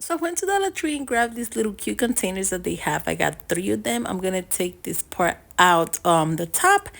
So I went to Dollar Tree and grabbed these little cute containers that they have. I got three of them. I'm gonna take this part out the top,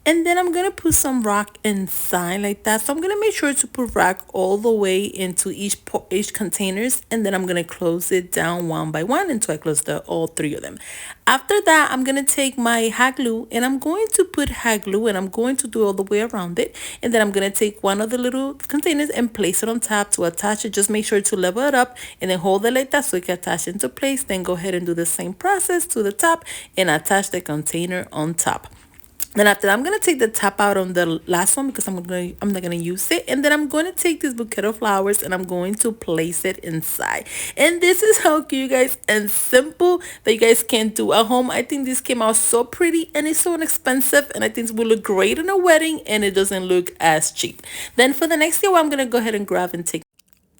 and then I'm gonna put some rock inside like that. So I'm gonna make sure to put rock all the way into each containers, and then I'm gonna close it down one by one until I close the all three of them. After that, I'm gonna take my hot glue and I'm going to put hot glue and I'm going to do all the way around it, and then I'm gonna take one of the little containers and place it on top to attach it. Just make sure to level it up and then hold it like that so it can attach into place. Then go ahead and do the same process to the top and attach the container on top. Then after that, I'm gonna take the top out on the last one because I'm not gonna use it. And then I'm going to take this bouquet of flowers and I'm going to place it inside. And this is how cute, you guys, and simple that you guys can do at home. I think this came out so pretty and it's so inexpensive, and I think it will look great in a wedding and it doesn't look as cheap. Then for the next year, I'm gonna go ahead and grab and take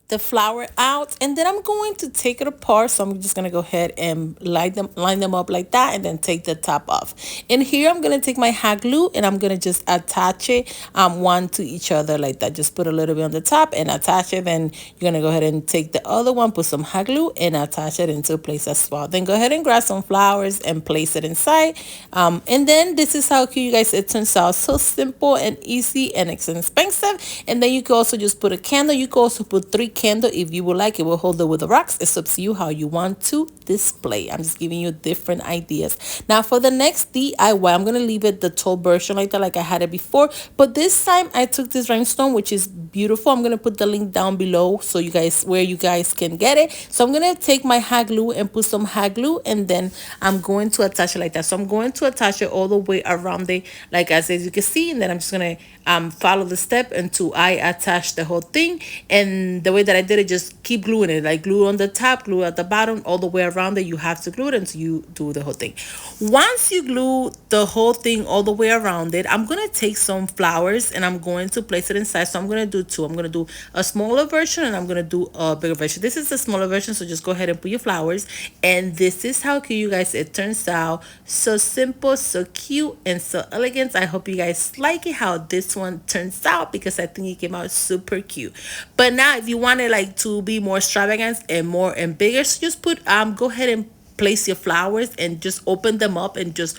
the flour out, and then I'm going to take it apart. So I'm just going to go ahead and line them up like that, and then take the top off. And here I'm going to take my hot glue and I'm going to just attach it one to each other like that. Just put a little bit on the top and attach it. Then you're going to go ahead and take the other one, put some hot glue and attach it into place as well. Then go ahead and grab some flowers and place it inside. And then this is how cute, you guys, it turns out. So simple and easy and it's inexpensive. And then you can also just put a candle. You can also put 3 candle if you would like. It will hold it with the rocks. It's up to you how you want to display. I'm just giving you different ideas. Now for the next DIY, I'm gonna leave it the tall version like that, like I had it before, but this time I took this rhinestone, which is beautiful. I'm gonna put the link down below so you guys, where you guys can get it. So I'm gonna take my hot glue and put some hot glue, and then I'm going to attach it like that. So I'm going to attach it all the way around it, like as you can see, and then I'm just gonna follow the step until I attach the whole thing. And the way that I did it, just keep gluing it, like glue on the top, glue at the bottom, all the way around it. You have to glue it until you do the whole thing. Once you glue the whole thing all the way around it, I'm gonna take some flowers and I'm going to place it inside. So I'm gonna do two. I'm gonna do a smaller version and I'm gonna do a bigger version. This is the smaller version, so just go ahead and put your flowers. And this is how cute, you guys, it turns out. So simple, so cute, and so elegant. I hope you guys like it how this one turns out, because I think it came out super cute. But now if you want it like to be more extravagant and more and bigger, so just put go ahead and place your flowers and just open them up and just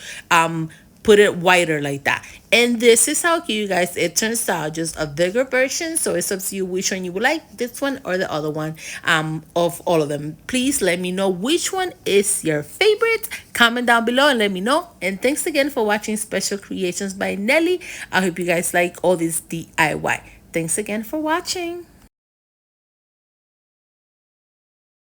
put it wider like that. And this is how cute, you guys, it turns out. Just a bigger version, so it's up to you which one you would like, this one or the other one. Of all of them, please let me know which one is your favorite. Comment down below and let me know. And thanks again for watching Special Creations by Nelly. I hope you guys like all this DIY. Thanks again for watching.